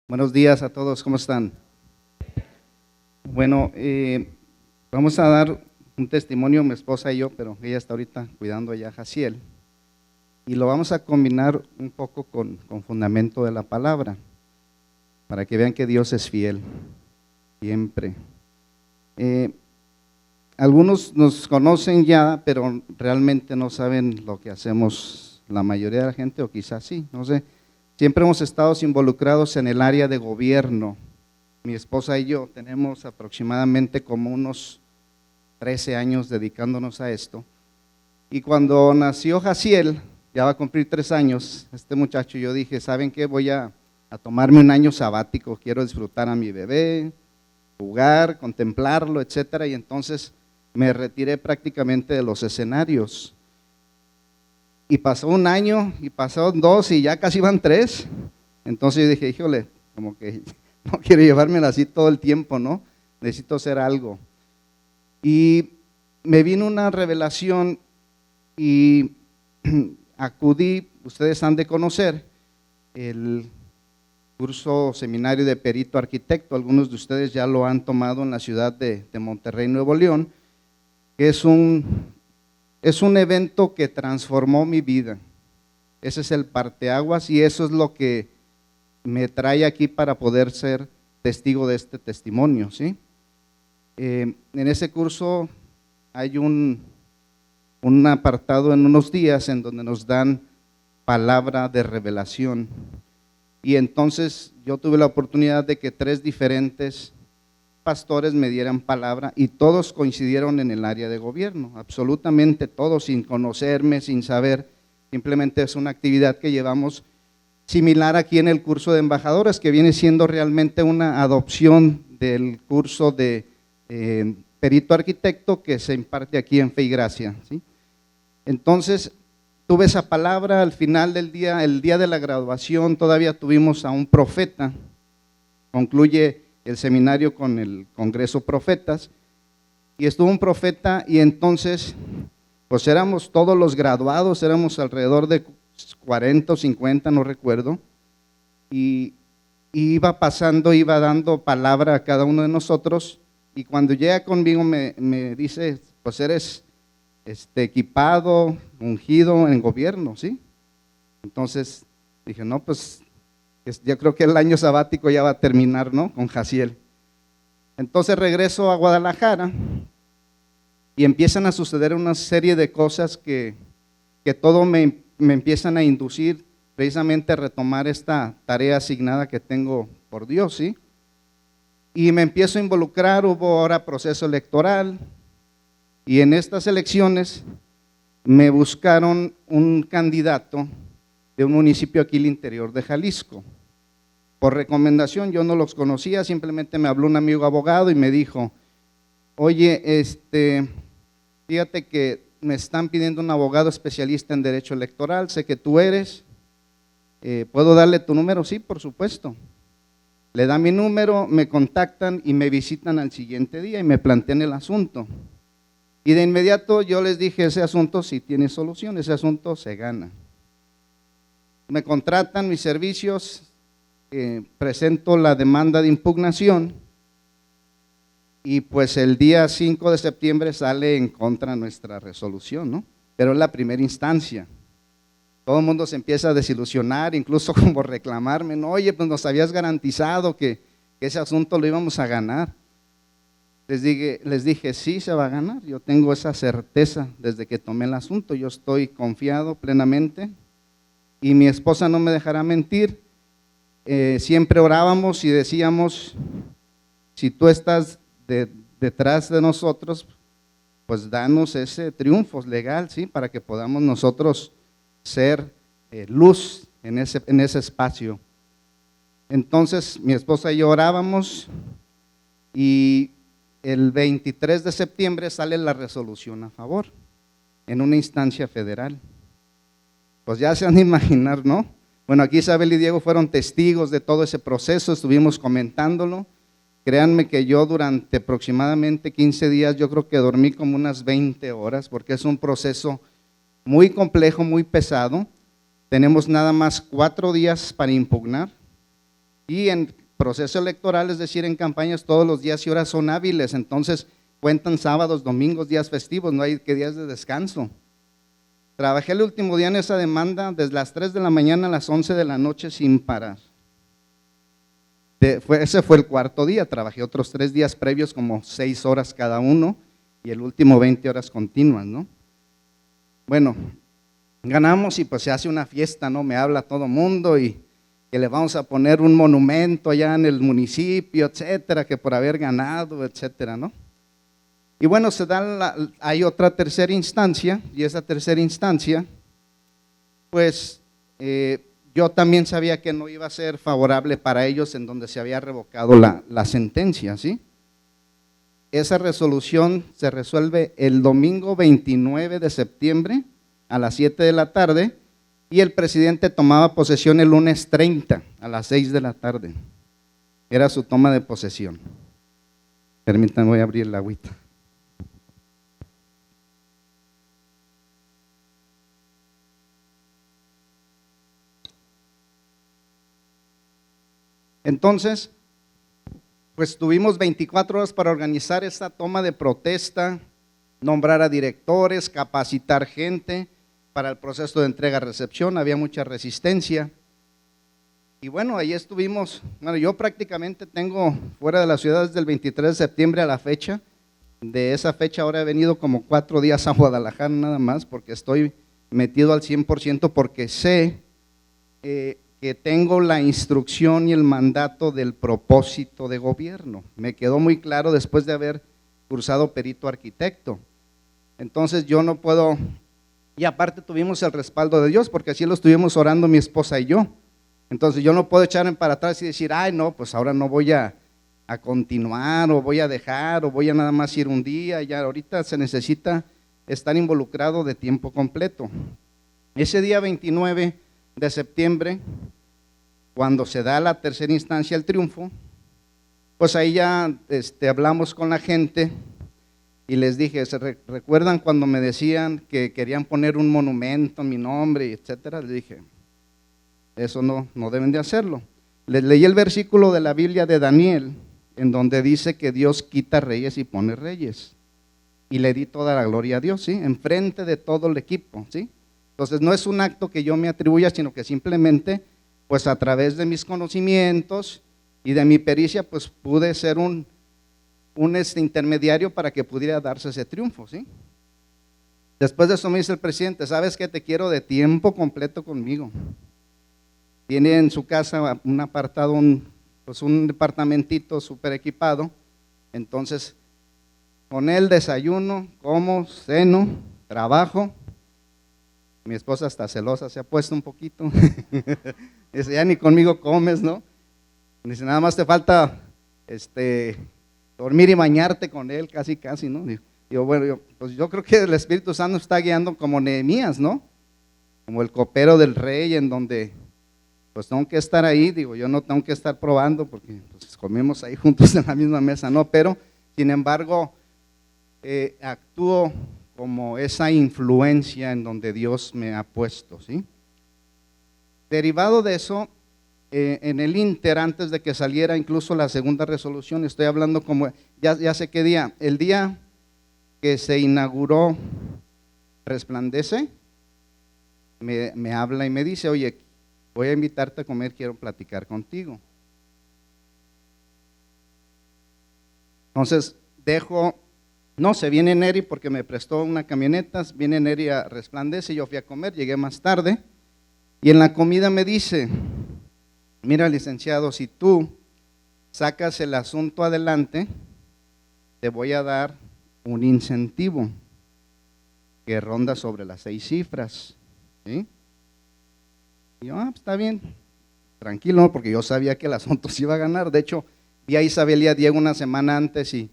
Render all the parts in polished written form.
Buenos días a todos, ¿cómo están? Bueno, vamos a dar un testimonio, mi esposa y yo, pero ella está ahorita cuidando allá a Jaciel, y lo vamos a combinar un poco con fundamento de la palabra, para que vean que Dios es fiel, siempre. Eh, Algunos nos conocen ya, pero realmente no saben lo que hacemos la mayoría de la gente, o quizás sí, no sé. Siempre hemos estado involucrados en el área de gobierno. Mi esposa y yo tenemos aproximadamente como unos 13 años dedicándonos a esto. Y cuando nació Jaciel, ya va a cumplir 3 años, este muchacho, yo dije, ¿saben qué? Voy a tomarme un año sabático, quiero disfrutar a mi bebé, jugar, contemplarlo, etcétera. Y entonces me retiré prácticamente de los escenarios. Y pasó un año, y pasaron 2, y ya casi van 3. Entonces yo dije, híjole, como que no quiero llevármela así todo el tiempo, ¿no? Necesito hacer algo. Y me vino una revelación y acudí, ustedes han de conocer, el curso seminario de perito arquitecto, algunos de ustedes ya lo han tomado en la ciudad de Monterrey, Nuevo León, que es un evento que transformó mi vida. Ese es el parteaguas y eso es lo que me trae aquí para poder ser testigo de este testimonio, ¿sí? En ese curso hay un apartado en unos días en donde nos dan palabra de revelación. Y entonces yo tuve la oportunidad de que 3 diferentes pastores me dieran palabra y todos coincidieron en el área de gobierno, absolutamente todos, sin conocerme, sin saber. Simplemente es una actividad que llevamos similar aquí en el curso de embajadores, que viene siendo realmente una adopción del curso de perito arquitecto que se imparte aquí en Fe y Gracia, ¿sí? Entonces tuve esa palabra al final del día, el día de la graduación, todavía tuvimos a un profeta, concluye el seminario con el Congreso Profetas, y estuvo un profeta, y entonces pues éramos todos los graduados, éramos alrededor de 40 o 50, no recuerdo, y iba pasando, iba dando palabra a cada uno de nosotros, y cuando llega conmigo me dice, pues eres equipado, ungido en gobierno, ¿sí? Entonces dije, no, pues yo creo que el año sabático ya va a terminar, ¿no? Con Jaciel. Entonces regreso a Guadalajara y empiezan a suceder una serie de cosas que todo me empiezan a inducir precisamente a retomar esta tarea asignada que tengo por Dios, ¿sí? Y me empiezo a involucrar, hubo ahora proceso electoral, y en estas elecciones me buscaron un candidato de un municipio aquí al interior de Jalisco. Por recomendación, yo no los conocía, simplemente me habló un amigo abogado y me dijo, oye, fíjate que me están pidiendo un abogado especialista en derecho electoral, sé que tú eres, ¿puedo darle tu número? Sí, por supuesto. Le da mi número, me contactan y me visitan al siguiente día y me plantean el asunto. Y de inmediato yo les dije, ese asunto sí tiene solución, ese asunto se gana. Me contratan mis servicios, presento la demanda de impugnación y pues el día 5 de septiembre sale en contra nuestra resolución, ¿no? Pero es la primera instancia. Todo el mundo se empieza a desilusionar, incluso como reclamarme, no, oye, pues nos habías garantizado que ese asunto lo íbamos a ganar. Les dije, sí se va a ganar, yo tengo esa certeza desde que tomé el asunto, yo estoy confiado plenamente y mi esposa no me dejará mentir. Siempre orábamos y decíamos, si tú estás detrás de nosotros, pues danos ese triunfo legal, ¿sí? Para que podamos nosotros ser luz en ese espacio. Entonces mi esposa y yo orábamos y el 23 de septiembre sale la resolución a favor en una instancia federal. Pues ya se han de imaginar, ¿no? Bueno, aquí Isabel y Diego fueron testigos de todo ese proceso, estuvimos comentándolo. Créanme que yo durante aproximadamente 15 días, yo creo que dormí como unas 20 horas, porque es un proceso muy complejo, muy pesado. Tenemos nada más 4 días para impugnar. Y en proceso electoral, es decir, en campañas, todos los días y horas son hábiles, entonces cuentan sábados, domingos, días festivos, no hay que días de descanso. Trabajé el último día en esa demanda desde las 3 de la mañana a las 11 de la noche sin parar. Ese fue el cuarto día, trabajé otros 3 días previos como 6 horas cada uno y el último 20 horas continuas, ¿no? Bueno, ganamos y pues se hace una fiesta, ¿no? Me habla todo mundo y que le vamos a poner un monumento allá en el municipio, etcétera, que por haber ganado, etcétera, ¿no? Y bueno, hay otra tercera instancia, y esa tercera instancia, pues yo también sabía que no iba a ser favorable para ellos en donde se había revocado la sentencia, ¿sí? Esa resolución se resuelve el domingo 29 de septiembre a las 7 de la tarde y el presidente tomaba posesión el lunes 30 a las 6 de la tarde. Era su toma de posesión. Permítanme, voy a abrir la agüita. Entonces, pues tuvimos 24 horas para organizar esta toma de protesta, nombrar a directores, capacitar gente para el proceso de entrega-recepción, había mucha resistencia. Y bueno, ahí estuvimos, bueno, yo prácticamente tengo fuera de la ciudad desde el 23 de septiembre a la fecha. De esa fecha ahora he venido como 4 días a Guadalajara nada más porque estoy metido al 100% porque sé que tengo la instrucción y el mandato del propósito de gobierno. Me quedó muy claro después de haber cursado perito arquitecto. Entonces yo no puedo, y aparte tuvimos el respaldo de Dios porque así lo estuvimos orando mi esposa y yo. Entonces yo no puedo echarme para atrás y decir, ay no, pues ahora no voy a continuar o voy a dejar o voy a nada más ir un día, ya ahorita se necesita estar involucrado de tiempo completo. Ese día 29 de septiembre, cuando se da la tercera instancia el triunfo, pues ahí ya hablamos con la gente y les dije, ¿recuerdan cuando me decían que querían poner un monumento a mi nombre, etcétera? Les dije, eso no deben de hacerlo. Les leí el versículo de la Biblia de Daniel, en donde dice que Dios quita reyes y pone reyes. Y le di toda la gloria a Dios, ¿sí? Enfrente de todo el equipo, ¿sí? Entonces no es un acto que yo me atribuya, sino que simplemente, pues a través de mis conocimientos y de mi pericia, pues pude ser un intermediario para que pudiera darse ese triunfo, ¿sí? Después de eso me dice el presidente, ¿sabes qué? Te quiero de tiempo completo conmigo. Tiene en su casa un apartado, un departamentito súper equipado, entonces con él desayuno, como, ceno, trabajo. Mi esposa está celosa, se ha puesto un poquito. Dice, ya ni conmigo comes, ¿no? Dice, nada más te falta dormir y bañarte con él, casi, ¿no? Digo, bueno, pues yo creo que el Espíritu Santo está guiando como Nehemías, ¿no? Como el copero del rey, en donde pues tengo que estar ahí, digo, yo no tengo que estar probando porque pues, comemos ahí juntos en la misma mesa, ¿no? Pero, sin embargo, actúo como esa influencia en donde Dios me ha puesto, ¿sí? Derivado de eso, en el ínter, antes de que saliera incluso la segunda resolución, estoy hablando como, ya sé qué día, el día que se inauguró Resplandece, me habla y me dice, oye, voy a invitarte a comer, quiero platicar contigo. Entonces, viene Neri porque me prestó una camioneta, viene Neri a Resplandece, yo fui a comer, llegué más tarde, y en la comida me dice, mira licenciado, si tú sacas el asunto adelante, te voy a dar un incentivo que ronda sobre las 6 cifras, ¿sí? Y yo, pues está bien, tranquilo, porque yo sabía que el asunto se iba a ganar. De hecho, vi a Isabel y a Diego una semana antes y,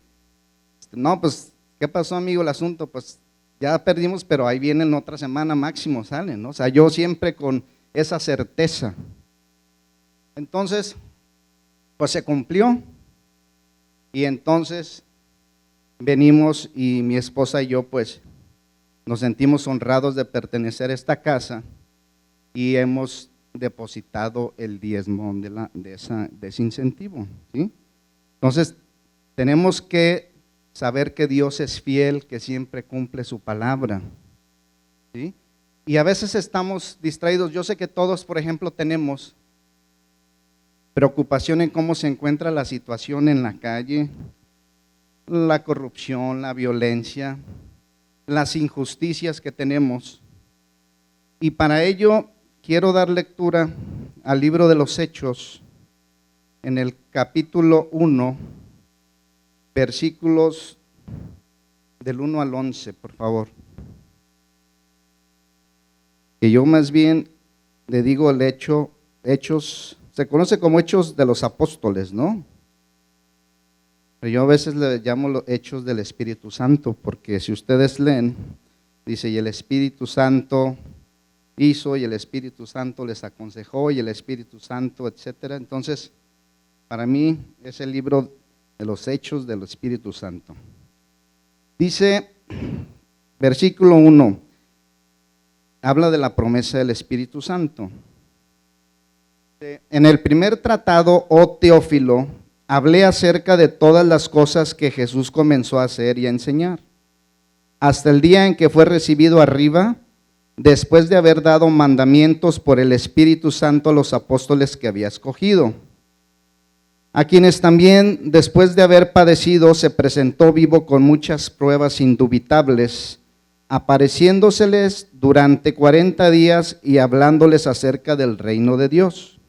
no, pues, ¿qué pasó, amigo, el asunto? Pues ya perdimos, pero ahí viene en otra semana máximo salen, ¿no? O sea, yo siempre con esa certeza. Entonces, pues se cumplió y entonces venimos y mi esposa y yo, pues, nos sentimos honrados de pertenecer a esta casa y hemos depositado el diezmo de ese incentivo, ¿sí? Entonces, tenemos que saber que Dios es fiel, que siempre cumple su palabra, ¿sí? Y a veces estamos distraídos. Yo sé que todos, por ejemplo, tenemos preocupación en cómo se encuentra la situación en la calle, la corrupción, la violencia, las injusticias que tenemos. Y para ello quiero dar lectura al libro de los Hechos, en el capítulo 1, versículos del 1 al 11, por favor. Que yo más bien le digo el Hechos, se conoce como Hechos de los Apóstoles, ¿no? Pero yo a veces le llamo los Hechos del Espíritu Santo, porque si ustedes leen, dice, y el Espíritu Santo hizo, y el Espíritu Santo les aconsejó, y el Espíritu Santo, etcétera. Entonces, para mí es el libro de los Hechos del Espíritu Santo. Dice, versículo 1, habla de la promesa del Espíritu Santo. En el primer tratado, oh Teófilo, hablé acerca de todas las cosas que Jesús comenzó a hacer y a enseñar, hasta el día en que fue recibido arriba, después de haber dado mandamientos por el Espíritu Santo a los apóstoles que había escogido, a quienes también, después de haber padecido, se presentó vivo con muchas pruebas indubitables, apareciéndoseles durante 40 días y hablándoles acerca del reino de Dios.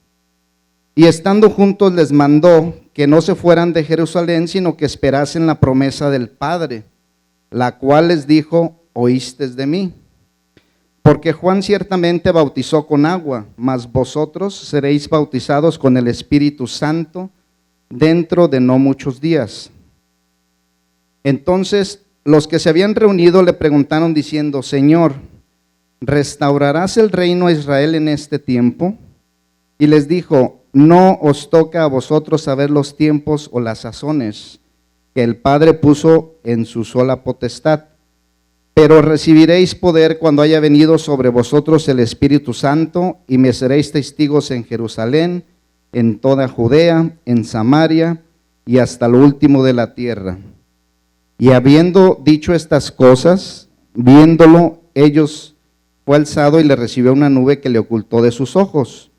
Y estando juntos les mandó que no se fueran de Jerusalén, sino que esperasen la promesa del Padre, la cual les dijo, oístes de mí. Porque Juan ciertamente bautizó con agua, mas vosotros seréis bautizados con el Espíritu Santo dentro de no muchos días. Entonces los que se habían reunido le preguntaron diciendo, Señor, ¿restaurarás el reino a Israel en este tiempo? Y les dijo, no os toca a vosotros saber los tiempos o las sazones que el Padre puso en su sola potestad, pero recibiréis poder cuando haya venido sobre vosotros el Espíritu Santo, y me seréis testigos en Jerusalén, en toda Judea, en Samaria y hasta lo último de la tierra. Y habiendo dicho estas cosas, viéndolo, ellos fue alzado y le recibió una nube que le ocultó de sus ojos.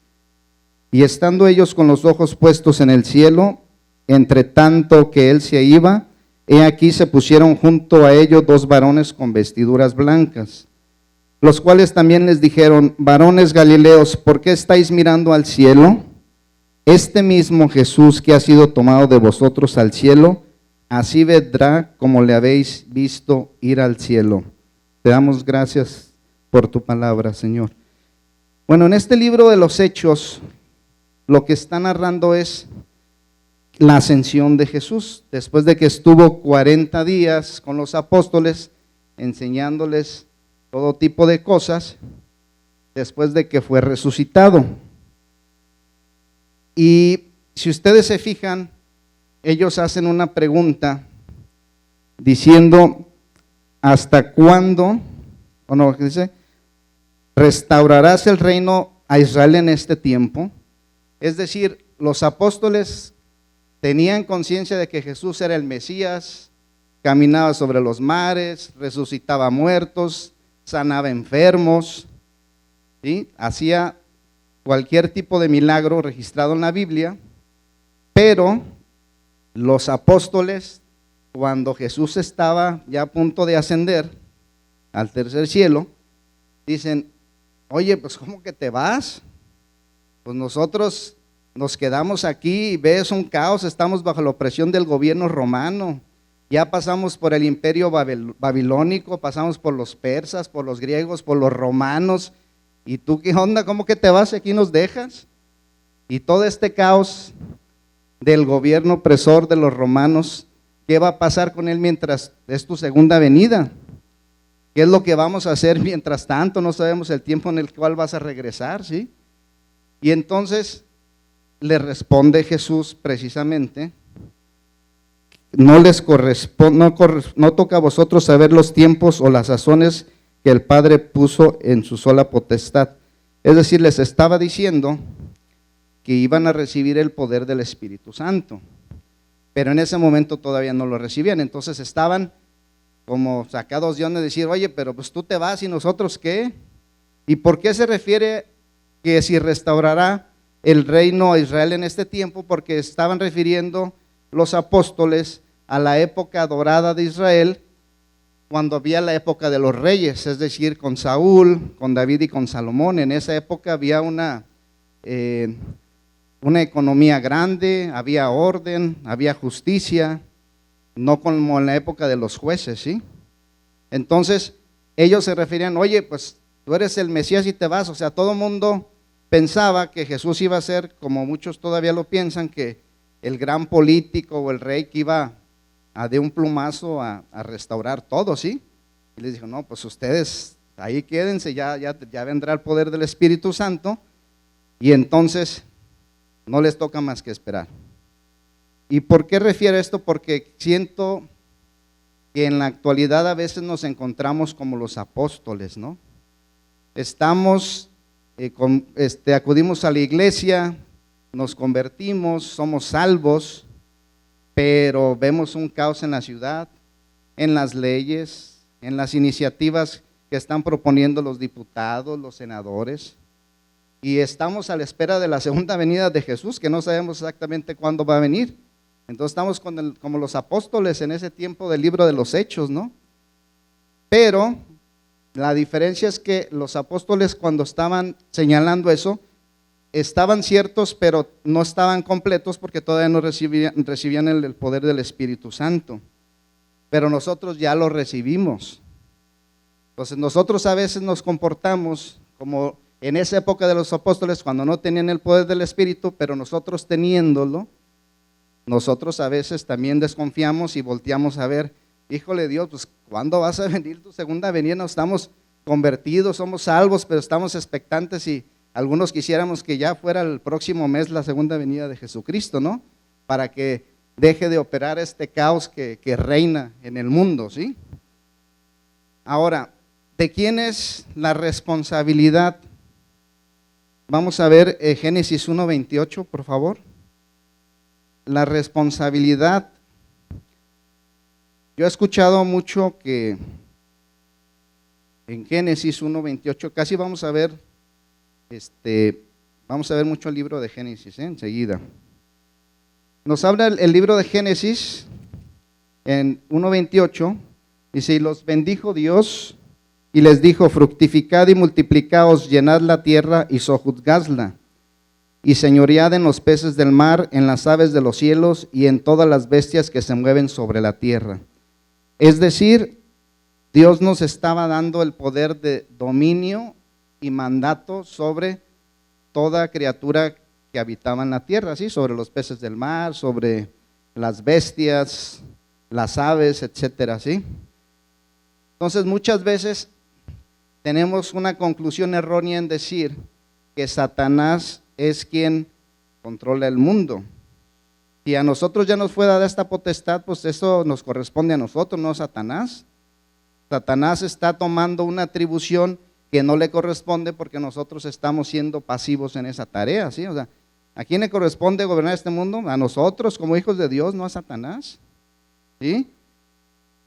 Y estando ellos con los ojos puestos en el cielo, entre tanto que él se iba, he aquí se pusieron junto a ellos 2 varones con vestiduras blancas, los cuales también les dijeron, varones Galileos, ¿por qué estáis mirando al cielo? Este mismo Jesús que ha sido tomado de vosotros al cielo, así vendrá como le habéis visto ir al cielo. Te damos gracias por tu palabra, Señor. Bueno, en este libro de los Hechos, lo que está narrando es la ascensión de Jesús, después de que estuvo 40 días con los apóstoles, enseñándoles todo tipo de cosas, después de que fue resucitado. Y si ustedes se fijan, ellos hacen una pregunta diciendo, ¿hasta cuándo? ¿O no? ¿Qué dice? ¿Restaurarás el reino a Israel en este tiempo? Es decir, los apóstoles tenían conciencia de que Jesús era el Mesías, caminaba sobre los mares, resucitaba muertos, sanaba enfermos, ¿sí? Hacía cualquier tipo de milagro registrado en la Biblia, pero los apóstoles, cuando Jesús estaba ya a punto de ascender al tercer cielo, dicen, oye, pues ¿cómo que te vas? Pues nosotros nos quedamos aquí y ves un caos, estamos bajo la opresión del gobierno romano, ya pasamos por el imperio babilónico, pasamos por los persas, por los griegos, por los romanos, ¿y tú qué onda? ¿Cómo que te vas y aquí nos dejas? Y todo este caos del gobierno opresor de los romanos, ¿qué va a pasar con él mientras es tu segunda venida? ¿Qué es lo que vamos a hacer mientras tanto? No sabemos el tiempo en el cual vas a regresar, ¿sí? Y entonces le responde Jesús precisamente, no les corresponde, no toca a vosotros saber los tiempos o las sazones que el Padre puso en su sola potestad, Es decir, les estaba diciendo que iban a recibir el poder del Espíritu Santo, pero en ese momento todavía no lo recibían. Entonces estaban como sacados de onda de decir, oye, pero pues tú te vas y nosotros ¿qué? ¿Y por qué se refiere que si restaurará el reino a Israel en este tiempo? Porque estaban refiriendo los apóstoles a la época dorada de Israel, cuando había la época de los reyes, es decir, con Saúl, con David y con Salomón. En esa época había una economía grande, había orden, había justicia, no como en la época de los jueces, ¿sí? Entonces, ellos se referían, oye, pues tú eres el Mesías y te vas. O sea, todo el mundo pensaba que Jesús iba a ser, como muchos todavía lo piensan, que el gran político o el rey que iba a de un plumazo a restaurar todo, ¿sí? Y les dijo, no, pues ustedes ahí quédense, ya vendrá el poder del Espíritu Santo, y entonces no les toca más que esperar. ¿Y por qué refiero esto? Porque siento que en la actualidad a veces nos encontramos como los apóstoles, ¿no? Estamos, acudimos a la iglesia, nos convertimos, somos salvos, pero vemos un caos en la ciudad, en las leyes, en las iniciativas que están proponiendo los diputados, los senadores, y estamos a la espera de la segunda venida de Jesús, que no sabemos exactamente cuándo va a venir. Entonces estamos como los apóstoles en ese tiempo del libro de los Hechos, ¿no? Pero la diferencia es que los apóstoles, cuando estaban señalando eso, estaban ciertos, pero no estaban completos, porque todavía no recibían el poder del Espíritu Santo. Pero nosotros ya lo recibimos. Entonces nosotros a veces nos comportamos como en esa época de los apóstoles, cuando no tenían el poder del Espíritu, pero nosotros teniéndolo, nosotros a veces también desconfiamos y volteamos a ver, híjole Dios, pues ¿cuándo vas a venir tu segunda venida? No estamos convertidos, somos salvos, pero estamos expectantes, y algunos quisiéramos que ya fuera el próximo mes la segunda venida de Jesucristo, ¿no? Para que deje de operar este caos que reina en el mundo, ¿sí? Ahora, ¿de quién es la responsabilidad? Vamos a ver Génesis 1:28, por favor. La responsabilidad. Yo he escuchado mucho que en Génesis 1:28, casi vamos a ver mucho el libro de Génesis, enseguida. Nos habla el libro de Génesis en 1:28, dice, y los bendijo Dios y les dijo, fructificad y multiplicaos, llenad la tierra y sojuzgadla, y señoread en los peces del mar, en las aves de los cielos y en todas las bestias que se mueven sobre la tierra. Es decir, Dios nos estaba dando el poder de dominio y mandato sobre toda criatura que habitaba en la tierra, ¿sí? Sobre los peces del mar, sobre las bestias, las aves, etcétera, ¿sí? Entonces muchas veces tenemos una conclusión errónea en decir que Satanás es quien controla el mundo. Si a nosotros ya nos fue dada esta potestad, pues eso nos corresponde a nosotros, no a Satanás. Satanás está tomando una atribución que no le corresponde, porque nosotros estamos siendo pasivos en esa tarea, ¿sí? O sea, ¿a quién le corresponde gobernar este mundo? A nosotros como hijos de Dios, no a Satanás, ¿sí?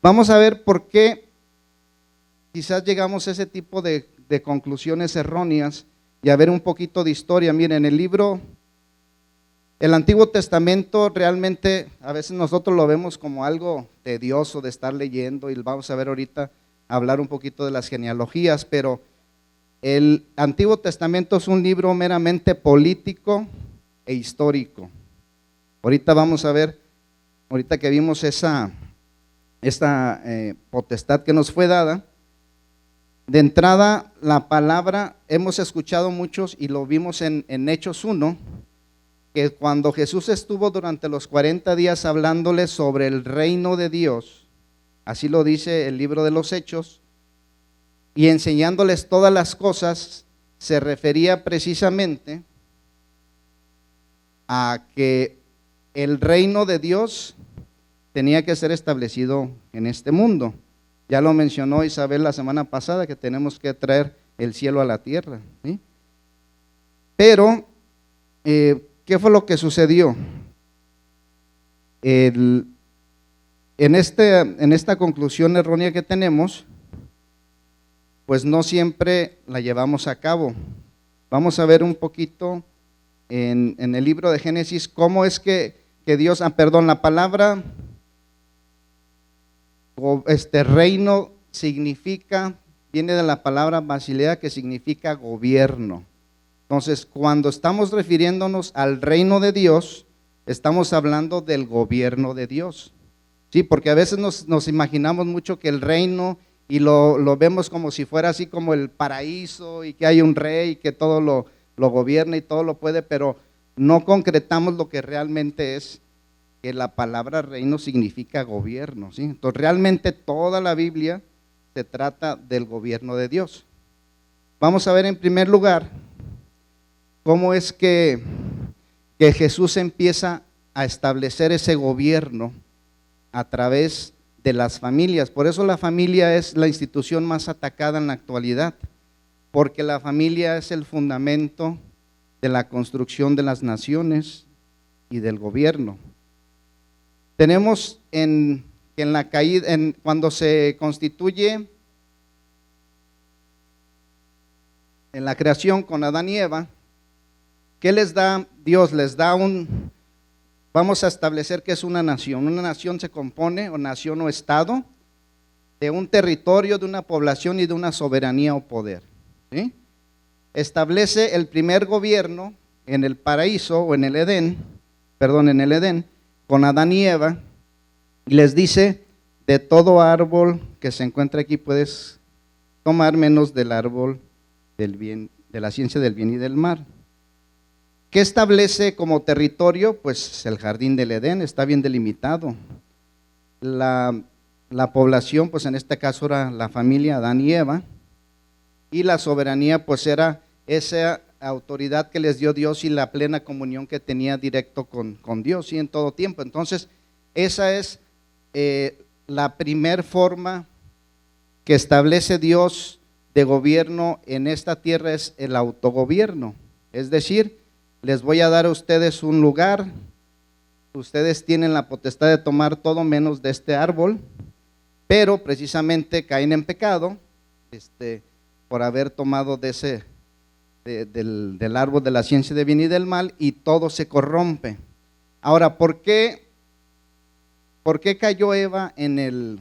Vamos a ver por qué quizás llegamos a ese tipo de conclusiones erróneas y a ver un poquito de historia. Miren, el Antiguo Testamento realmente a veces nosotros lo vemos como algo tedioso de estar leyendo, y vamos a ver ahorita, hablar un poquito de las genealogías, pero el Antiguo Testamento es un libro meramente político e histórico. Ahorita vamos a ver, ahorita que vimos esta potestad que nos fue dada. De entrada, la palabra, hemos escuchado muchos y lo vimos en Hechos 1, que cuando Jesús estuvo durante los 40 días hablándoles sobre el reino de Dios, así lo dice el libro de los Hechos, y enseñándoles todas las cosas, se refería precisamente a que el reino de Dios tenía que ser establecido en este mundo. Ya lo mencionó Isabel la semana pasada, que tenemos que traer el cielo a la tierra, ¿sí? Pero, ¿qué fue lo que sucedió? En esta conclusión errónea que tenemos, pues no siempre la llevamos a cabo. Vamos a ver un poquito en el libro de Génesis cómo es que Dios, la palabra reino viene de la palabra Basilea, que significa gobierno. Entonces, cuando estamos refiriéndonos al reino de Dios, estamos hablando del gobierno de Dios. Sí, porque a veces nos imaginamos mucho que el reino y lo vemos como si fuera así como el paraíso y que hay un rey que todo lo gobierna y todo lo puede, pero no concretamos lo que realmente es, que la palabra reino significa gobierno, ¿sí? Entonces realmente toda la Biblia se trata del gobierno de Dios. Vamos a ver en primer lugar cómo es que Jesús empieza a establecer ese gobierno a través de las familias. Por eso la familia es la institución más atacada en la actualidad, porque la familia es el fundamento de la construcción de las naciones y del gobierno. Tenemos en la caída, cuando se constituye en la creación con Adán y Eva, ¿qué les da Dios? Les da vamos a establecer que es una nación. Una nación se compone, o nación o estado, de un territorio, de una población y de una soberanía o poder, ¿sí? Establece el primer gobierno en el paraíso o en el Edén, con Adán y Eva, y les dice: de todo árbol que se encuentra aquí puedes tomar, menos del árbol del bien, de la ciencia del bien y del mal. ¿Qué establece como territorio? Pues el jardín del Edén está bien delimitado. La población, pues en este caso era la familia Adán y Eva, y la soberanía pues era esa autoridad que les dio Dios y la plena comunión que tenía directo con Dios, y en todo tiempo. Entonces esa es la primer forma que establece Dios de gobierno en esta tierra, es el autogobierno. Es decir, les voy a dar a ustedes un lugar, ustedes tienen la potestad de tomar todo menos de este árbol, pero precisamente caen en pecado por haber tomado de del árbol de la ciencia del bien y del mal, y todo se corrompe. Ahora, ¿por qué cayó Eva en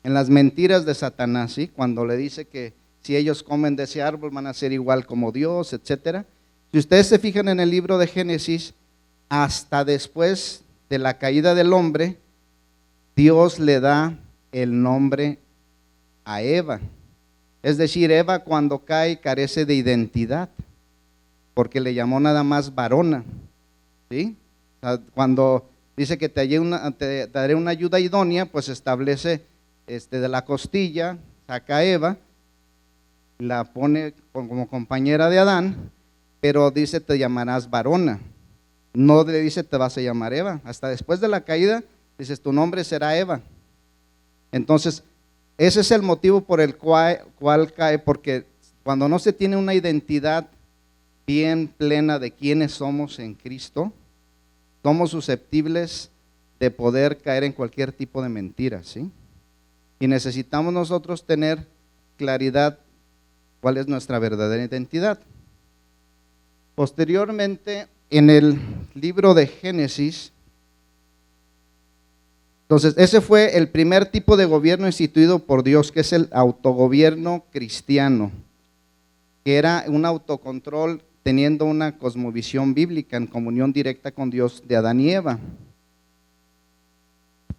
las mentiras de Satanás, ¿sí? Cuando le dice que si ellos comen de ese árbol van a ser igual como Dios, etcétera. Si ustedes se fijan en el libro de Génesis, hasta después de la caída del hombre, Dios le da el nombre a Eva. Es decir, Eva cuando cae carece de identidad, porque le llamó nada más varona, ¿sí? O sea, cuando dice que te daré una ayuda idónea, pues establece de la costilla, saca a Eva, la pone como compañera de Adán, pero dice te llamarás varona, no le dice te vas a llamar Eva. Hasta después de la caída dices tu nombre será Eva. Entonces ese es el motivo por el cual cae, porque cuando no se tiene una identidad bien plena de quiénes somos en Cristo, somos susceptibles de poder caer en cualquier tipo de mentira, ¿sí? Y necesitamos nosotros tener claridad cuál es nuestra verdadera identidad. Posteriormente, en el libro de Génesis, entonces ese fue el primer tipo de gobierno instituido por Dios, que es el autogobierno cristiano, que era un autocontrol teniendo una cosmovisión bíblica en comunión directa con Dios de Adán y Eva.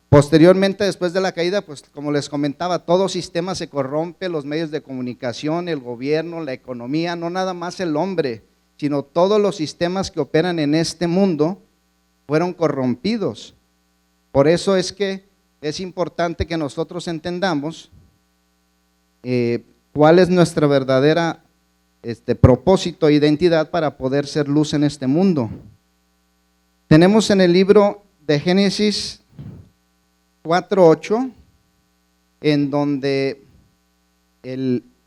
Posteriormente, después de la caída, pues como les comentaba, todo sistema se corrompe, los medios de comunicación, el gobierno, la economía, no nada más el hombre, sino todos los sistemas que operan en este mundo fueron corrompidos. Por eso es que es importante que nosotros entendamos cuál es nuestra verdadera propósito e identidad para poder ser luz en este mundo. Tenemos en el libro de Génesis 4:8, en donde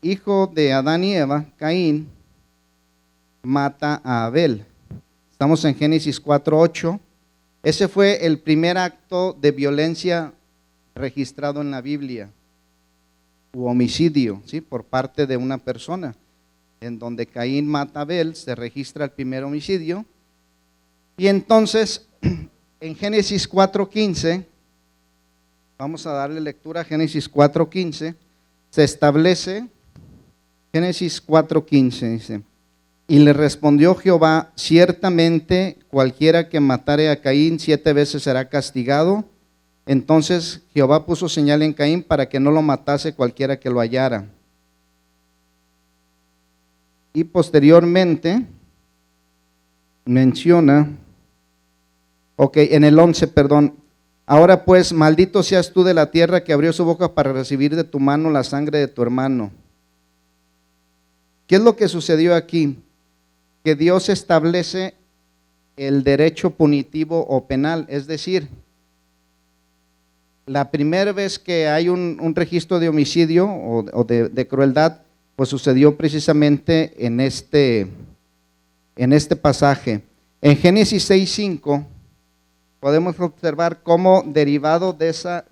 hijo de Adán y Eva, Caín, mata a Abel. Estamos en Génesis 4:8. Ese fue el primer acto de violencia registrado en la Biblia, u homicidio, ¿sí?, por parte de una persona. En donde Caín mata a Abel, se registra el primer homicidio. Y entonces, en Génesis 4:15, vamos a darle lectura a Génesis 4:15, se establece, Génesis 4:15 dice: y le respondió Jehová, ciertamente cualquiera que matare a Caín 7 veces será castigado. Entonces Jehová puso señal en Caín para que no lo matase cualquiera que lo hallara. Y posteriormente menciona, en el 11, perdón. Ahora pues, maldito seas tú de la tierra que abrió su boca para recibir de tu mano la sangre de tu hermano. ¿Qué es lo que sucedió aquí? Que Dios establece el derecho punitivo o penal, es decir, la primera vez que hay un registro de homicidio o de crueldad, pues sucedió precisamente en este pasaje. En Génesis 6:5 podemos observar cómo, derivado de ese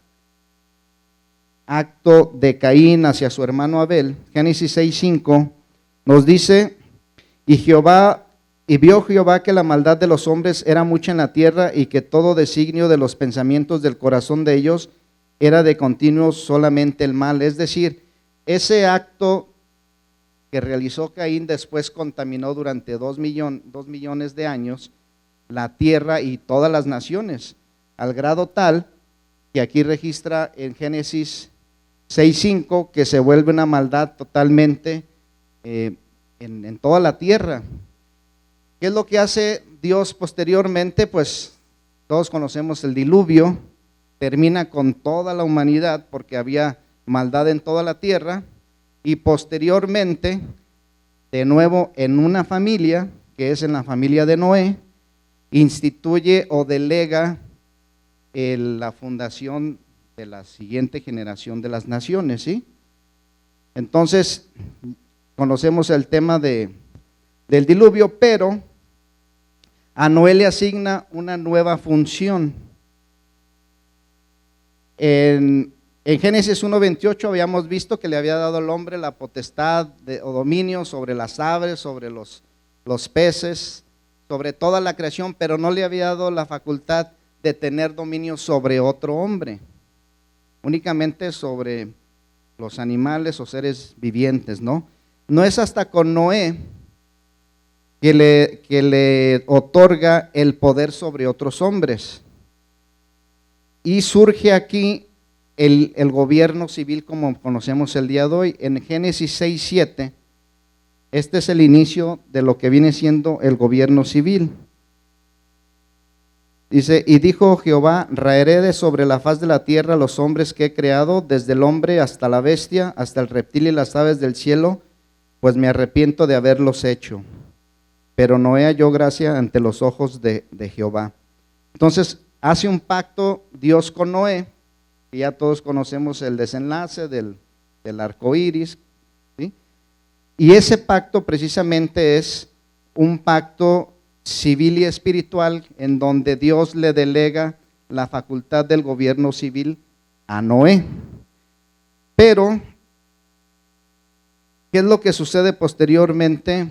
acto de Caín hacia su hermano Abel, Génesis 6:5 nos dice: y vio Jehová que la maldad de los hombres era mucha en la tierra, y que todo designio de los pensamientos del corazón de ellos era de continuo solamente el mal. Es decir, ese acto que realizó Caín después contaminó durante 2 millones de años la tierra y todas las naciones, al grado tal que aquí registra en Génesis 6:5 que se vuelve una maldad totalmente en toda la tierra. ¿Qué es lo que hace Dios posteriormente? Pues todos conocemos el diluvio, termina con toda la humanidad porque había maldad en toda la tierra, y posteriormente, de nuevo en una familia, que es en la familia de Noé, instituye o delega la fundación de la siguiente generación de las naciones, ¿sí? Entonces, conocemos el tema del diluvio, pero a Noé le asigna una nueva función. En Génesis 1:28 habíamos visto que le había dado al hombre la potestad o dominio sobre las aves, sobre los peces, sobre toda la creación, pero no le había dado la facultad de tener dominio sobre otro hombre, únicamente sobre los animales o seres vivientes, ¿no? No es hasta con Noé que le otorga el poder sobre otros hombres. Y surge aquí el gobierno civil como conocemos el día de hoy. En Génesis 6:7, este es el inicio de lo que viene siendo el gobierno civil. Dice: y dijo Jehová, raeré de sobre la faz de la tierra los hombres que he creado, desde el hombre hasta la bestia, hasta el reptil y las aves del cielo, pues me arrepiento de haberlos hecho. Pero Noé halló gracia ante los ojos de Jehová. Entonces hace un pacto Dios con Noé, y ya todos conocemos el desenlace del arco iris, ¿sí? Y ese pacto precisamente es un pacto civil y espiritual en donde Dios le delega la facultad del gobierno civil a Noé. Pero, ¿qué es lo que sucede posteriormente?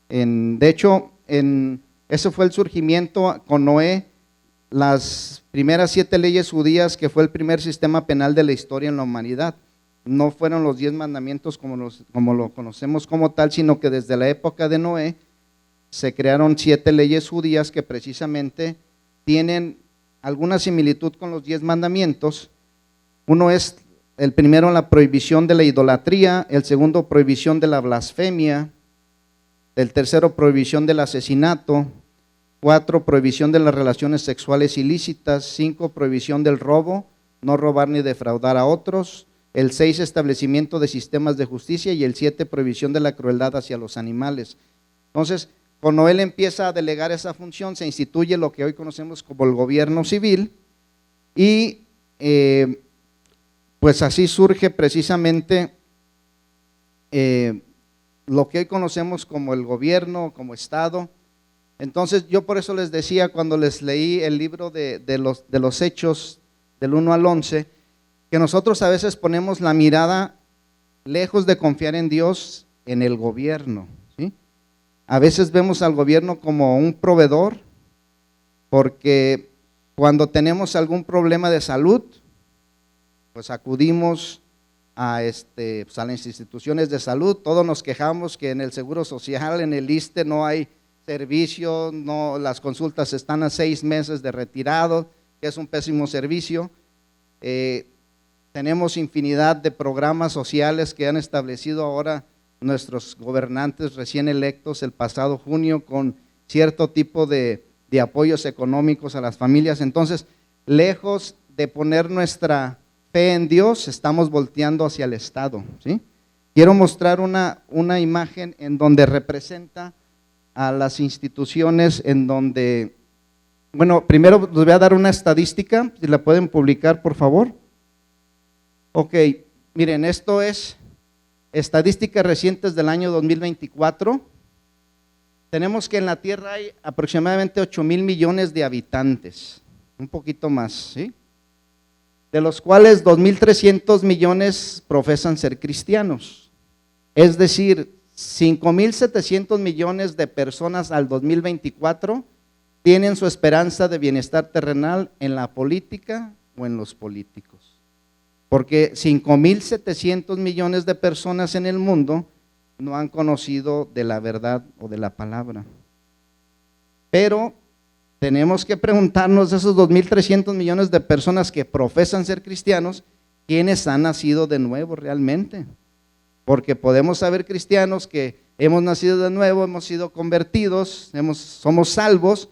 De hecho, ese fue el surgimiento con Noé, las primeras 7 leyes judías, que fue el primer sistema penal de la historia en la humanidad. No fueron los 10 mandamientos como lo conocemos como tal, sino que desde la época de Noé se crearon 7 leyes judías que precisamente tienen alguna similitud con los 10 mandamientos. Uno es, el primero, la prohibición de la idolatría; el segundo, prohibición de la blasfemia; el tercero, prohibición del asesinato; 4, prohibición de las relaciones sexuales ilícitas; 5, prohibición del robo, no robar ni defraudar a otros; el 6, establecimiento de sistemas de justicia; y el 7, prohibición de la crueldad hacia los animales. Entonces, cuando él empieza a delegar esa función, se instituye lo que hoy conocemos como el gobierno civil, y pues así surge precisamente eh, lo que hoy conocemos como el gobierno, como Estado. Entonces yo por eso les decía cuando les leí el libro de los Hechos del 1 al 11, que nosotros a veces ponemos la mirada lejos de confiar en Dios en el gobierno, ¿sí? A veces vemos al gobierno como un proveedor, porque cuando tenemos algún problema de salud, pues acudimos a, pues a las instituciones de salud. Todos nos quejamos que en el Seguro Social, en el ISSSTE no hay servicio, no, las consultas están a 6 meses de retirado, que es un pésimo servicio. Tenemos infinidad de programas sociales que han establecido ahora nuestros gobernantes recién electos el pasado junio, con cierto tipo de apoyos económicos a las familias. Entonces, lejos de poner nuestra fe en Dios, estamos volteando hacia el Estado, ¿sí? Quiero mostrar una imagen en donde representa a las instituciones en donde, bueno, primero les voy a dar una estadística, si la pueden publicar por favor. Ok, miren, esto es estadísticas recientes del año 2024. Tenemos que en la Tierra hay aproximadamente 8,000 millones de habitantes, un poquito más, ¿sí? De los cuales 2,300 millones profesan ser cristianos. Es decir, 5,700 millones de personas al 2024 tienen su esperanza de bienestar terrenal en la política o en los políticos. Porque 5,700 millones de personas en el mundo no han conocido de la verdad o de la palabra. Pero tenemos que preguntarnos de esos 2,300 millones de personas que profesan ser cristianos, ¿quiénes han nacido de nuevo realmente? Porque podemos saber cristianos que hemos nacido de nuevo, hemos sido convertidos, somos salvos,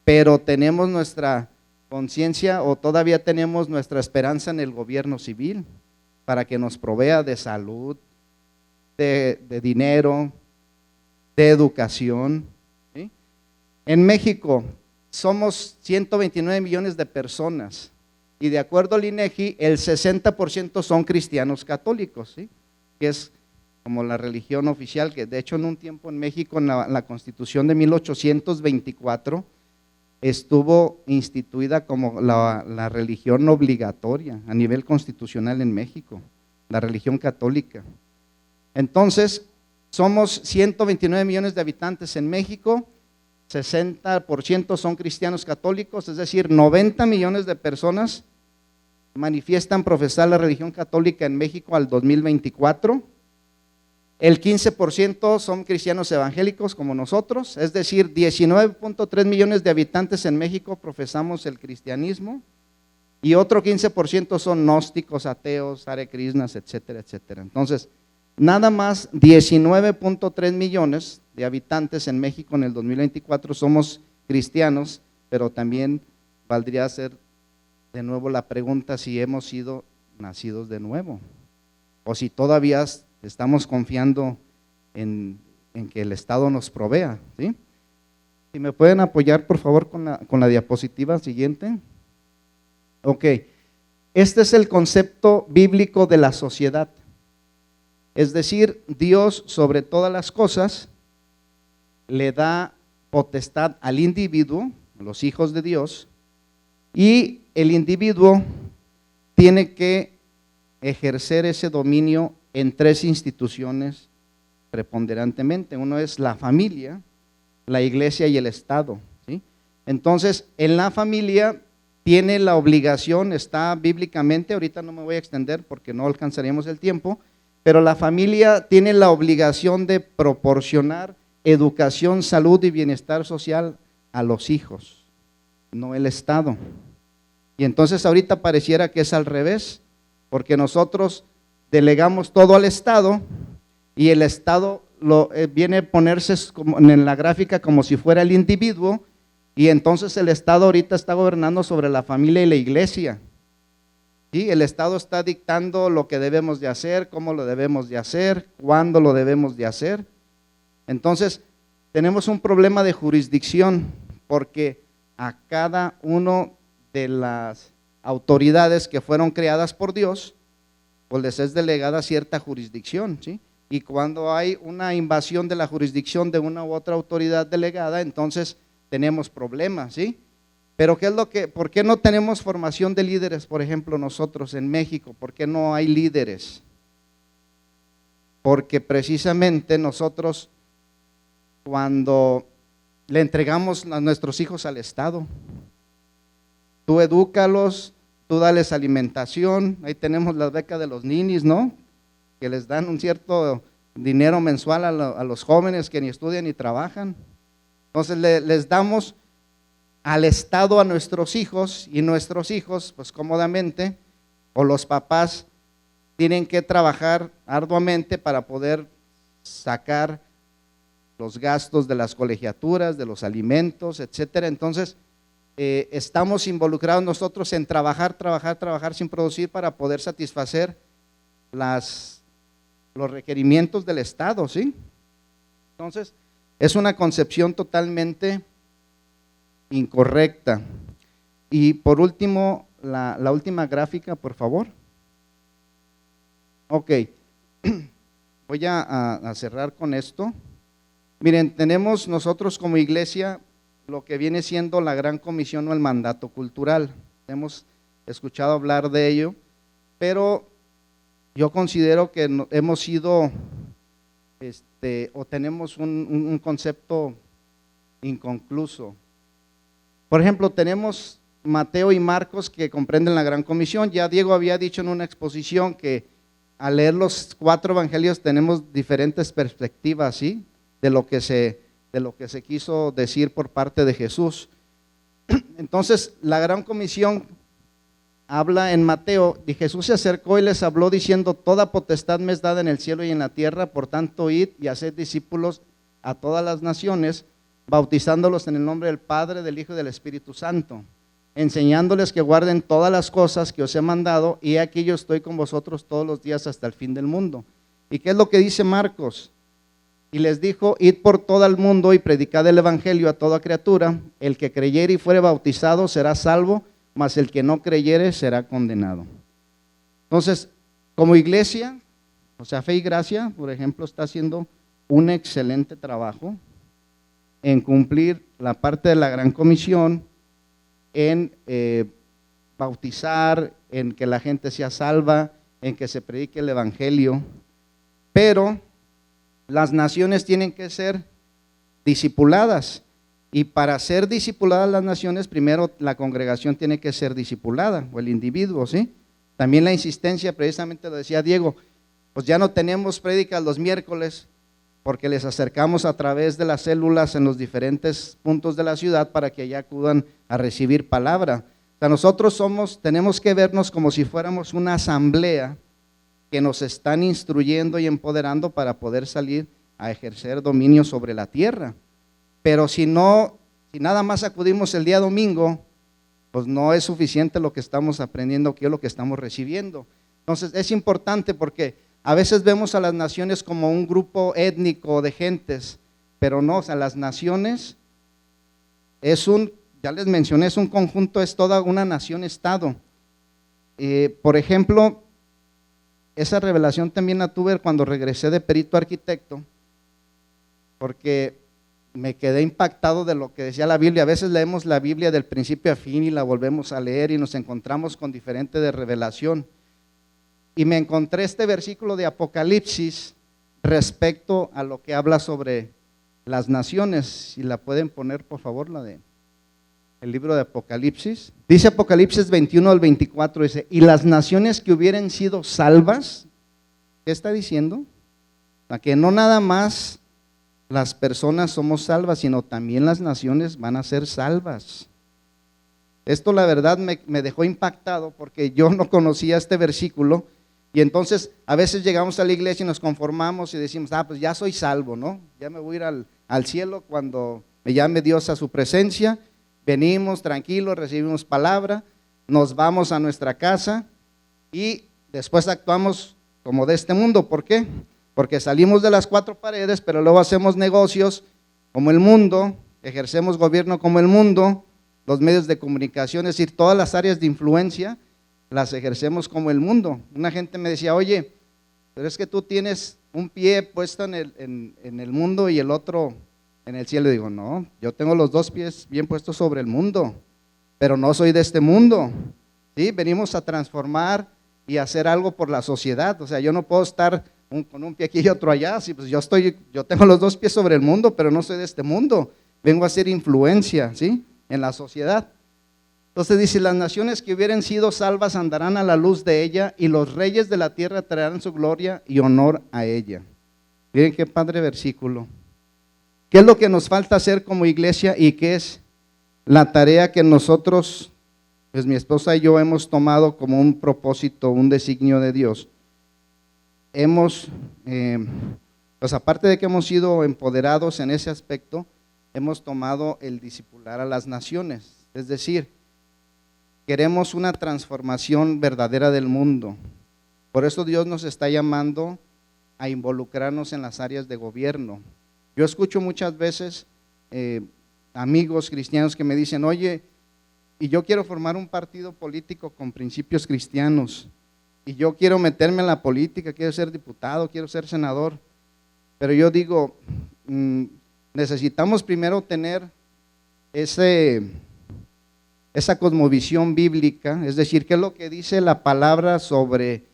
pero tenemos nuestra conciencia o todavía tenemos nuestra esperanza en el gobierno civil para que nos provea de salud, de dinero, de educación, ¿sí? En México somos 129 millones de personas y de acuerdo al INEGI el 60% son cristianos católicos, ¿sí? Que es como la religión oficial, que de hecho en un tiempo en México en la Constitución de 1824 estuvo instituida como la religión obligatoria a nivel constitucional en México, la religión católica. Entonces, somos 129 millones de habitantes en México, 60% son cristianos católicos, es decir, 90 millones de personas manifiestan profesar la religión católica en México al 2024. El 15% son cristianos evangélicos como nosotros, es decir, 19.3 millones de habitantes en México profesamos el cristianismo y otro 15% son gnósticos, ateos, hare krishnas, etcétera, etcétera. Entonces, nada más 19.3 millones de habitantes en México en el 2024 somos cristianos, pero también valdría hacer de nuevo la pregunta si hemos sido nacidos de nuevo o si todavía estamos confiando en que el Estado nos provea, ¿sí? Si me pueden apoyar por favor con la diapositiva siguiente. Ok, este es el concepto bíblico de la sociedad. Es decir, Dios sobre todas las cosas le da potestad al individuo, los hijos de Dios, y el individuo tiene que ejercer ese dominio en 3 instituciones preponderantemente. Uno es la familia, la iglesia y el Estado, ¿sí? Entonces, en la familia tiene la obligación, está bíblicamente, ahorita no me voy a extender porque no alcanzaríamos el tiempo, pero la familia tiene la obligación de proporcionar educación, salud y bienestar social a los hijos, no el Estado. Y entonces ahorita pareciera que es al revés, porque nosotros delegamos todo al Estado y el Estado viene a ponerse en la gráfica como si fuera el individuo, y entonces el Estado ahorita está gobernando sobre la familia y la iglesia. ¿Sí? El Estado está dictando lo que debemos de hacer, cómo lo debemos de hacer, cuándo lo debemos de hacer. Entonces tenemos un problema de jurisdicción porque a cada uno de las autoridades que fueron creadas por Dios, pues les es delegada cierta jurisdicción, ¿sí? y cuando hay una invasión de la jurisdicción de una u otra autoridad delegada, entonces tenemos problemas, ¿sí? Pero ¿por qué no tenemos formación de líderes, por ejemplo, nosotros en México? ¿Por qué no hay líderes? Porque precisamente nosotros, cuando le entregamos a nuestros hijos al Estado, tú edúcalos, tú dales alimentación, ahí tenemos las becas de los ninis, ¿no? Que les dan un cierto dinero mensual a los jóvenes que ni estudian ni trabajan. Entonces les damos al Estado a nuestros hijos, y nuestros hijos, pues cómodamente, o los papás tienen que trabajar arduamente para poder sacar los gastos de las colegiaturas, de los alimentos, etcétera. Entonces, estamos involucrados nosotros en trabajar sin producir para poder satisfacer los requerimientos del Estado, ¿sí? Entonces, es una concepción totalmente incorrecta. Y por último, la última gráfica, por favor. Ok, voy a cerrar con esto. Miren, tenemos nosotros como iglesia lo que viene siendo la Gran Comisión o el mandato cultural. Hemos escuchado hablar de ello, pero yo considero que hemos sido, o tenemos un concepto inconcluso. Por ejemplo, tenemos Mateo y Marcos que comprenden la Gran Comisión. Ya Diego había dicho en una exposición que al leer los 4 evangelios tenemos diferentes perspectivas, ¿sí? De lo que se quiso decir por parte de Jesús. Entonces, la Gran Comisión habla en Mateo, y Jesús se acercó y les habló diciendo: toda potestad me es dada en el cielo y en la tierra, por tanto id y haced discípulos a todas las naciones, bautizándolos en el nombre del Padre, del Hijo y del Espíritu Santo, enseñándoles que guarden todas las cosas que os he mandado, y aquí yo estoy con vosotros todos los días hasta el fin del mundo. ¿Y qué es lo que dice Marcos? Y les dijo: id por todo el mundo y predicad el evangelio a toda criatura. El que creyere y fuere bautizado será salvo, mas el que no creyere será condenado. Entonces, como iglesia, o sea, Fe y Gracia, por ejemplo, está haciendo un excelente trabajo en cumplir la parte de la Gran Comisión, en bautizar, en que la gente sea salva, en que se predique el evangelio, pero las naciones tienen que ser discipuladas, y para ser discipuladas las naciones, primero la congregación tiene que ser discipulada, o el individuo, ¿sí? También la insistencia, precisamente lo decía Diego, pues ya no tenemos prédicas los miércoles, porque les acercamos a través de las células en los diferentes puntos de la ciudad para que allá acudan a recibir palabra. O sea, nosotros tenemos que vernos como si fuéramos una asamblea que nos están instruyendo y empoderando para poder salir a ejercer dominio sobre la tierra. Pero si nada más acudimos el día domingo, pues no es suficiente lo que estamos aprendiendo aquí o lo que estamos recibiendo. Entonces es importante, porque a veces vemos a las naciones como un grupo étnico de gentes, pero no, o sea, las naciones ya les mencioné, es un conjunto, es toda una nación-estado. Por ejemplo, esa revelación también la tuve cuando regresé de perito arquitecto, porque me quedé impactado de lo que decía la Biblia. A veces leemos la Biblia del principio a fin y la volvemos a leer y nos encontramos con diferente de revelación. Y me encontré este versículo de Apocalipsis respecto a lo que habla sobre las naciones. Si la pueden poner, por favor, el libro de Apocalipsis. Dice Apocalipsis 21 al 24, dice: y las naciones que hubieren sido salvas, ¿qué está diciendo? A que no nada más las personas somos salvas, sino también las naciones van a ser salvas. Esto la verdad me dejó impactado, porque yo no conocía este versículo. Y entonces a veces llegamos a la iglesia y nos conformamos y decimos: pues ya soy salvo, ¿no? Ya me voy a ir al cielo cuando me llame Dios a su presencia. Venimos tranquilos, recibimos palabra, nos vamos a nuestra casa y después actuamos como de este mundo. ¿Por qué? Porque salimos de las 4 paredes, pero luego hacemos negocios como el mundo, ejercemos gobierno como el mundo, los medios de comunicación, es decir, todas las áreas de influencia las ejercemos como el mundo. Una gente me decía: oye, pero es que tú tienes un pie puesto en el mundo y el otro en el cielo. Digo, no, yo tengo los dos pies bien puestos sobre el mundo, pero no soy de este mundo, ¿sí? Venimos a transformar y hacer algo por la sociedad. O sea, yo no puedo estar con un pie aquí y otro allá. Sí, pues yo tengo los dos pies sobre el mundo, pero no soy de este mundo. Vengo a hacer influencia, ¿sí? En la sociedad. Entonces dice, las naciones que hubieren sido salvas andarán a la luz de ella, y los reyes de la tierra traerán su gloria y honor a ella. Miren qué padre versículo. ¿Qué es lo que nos falta hacer como iglesia y qué es la tarea que nosotros, pues mi esposa y yo hemos tomado como un propósito, un designio de Dios? Pues aparte de que hemos sido empoderados en ese aspecto, hemos tomado el discipular a las naciones. Es decir, queremos una transformación verdadera del mundo. Por eso Dios nos está llamando a involucrarnos en las áreas de gobierno. Yo escucho muchas veces amigos cristianos que me dicen, oye, y yo quiero formar un partido político con principios cristianos, y yo quiero meterme en la política, quiero ser diputado, quiero ser senador, pero yo digo, necesitamos primero tener esa cosmovisión bíblica, es decir, qué es lo que dice la palabra sobre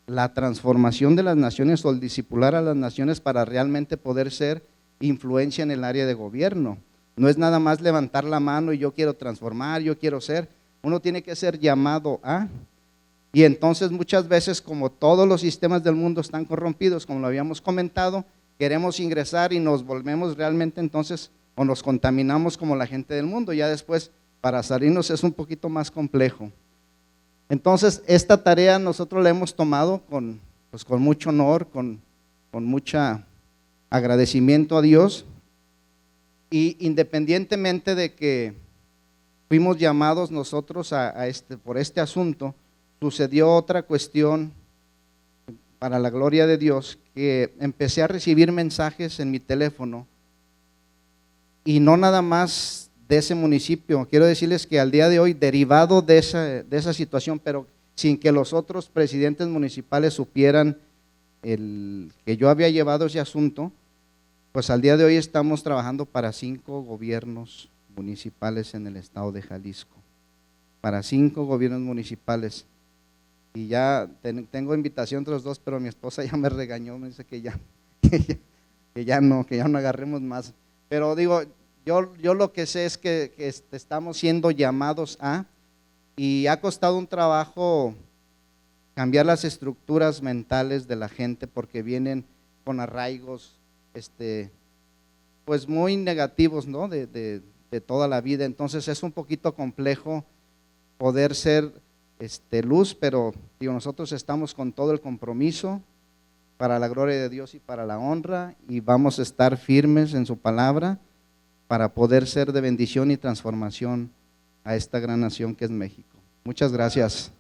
la transformación de las naciones o el discipular a las naciones para realmente poder ser influencia en el área de gobierno. No es nada más levantar la mano y yo quiero transformar, yo quiero ser. Uno tiene que ser llamado a. Y entonces muchas veces, como todos los sistemas del mundo están corrompidos, como lo habíamos comentado, queremos ingresar y nos volvemos realmente entonces, o nos contaminamos como la gente del mundo. Ya después, para salirnos es un poquito más complejo. Entonces, esta tarea nosotros la hemos tomado con mucho honor, con mucho agradecimiento a Dios, y independientemente de que fuimos llamados nosotros por este asunto, sucedió otra cuestión para la gloria de Dios, que empecé a recibir mensajes en mi teléfono, y no nada más de ese municipio. Quiero decirles que al día de hoy, derivado de esa situación, pero sin que los otros presidentes municipales supieran que yo había llevado ese asunto, pues al día de hoy estamos trabajando para 5 gobiernos municipales en el estado de Jalisco, para 5 gobiernos municipales. Y ya tengo invitación entre los 2, pero mi esposa ya me regañó, me dice que ya no agarremos más. Pero digo, yo lo que sé es que estamos siendo llamados y ha costado un trabajo cambiar las estructuras mentales de la gente, porque vienen con arraigos pues muy negativos, ¿no? de toda la vida. Entonces es un poquito complejo poder ser luz, pero digo, nosotros estamos con todo el compromiso para la gloria de Dios y para la honra, y vamos a estar firmes en su palabra para poder ser de bendición y transformación a esta gran nación que es México. Muchas gracias.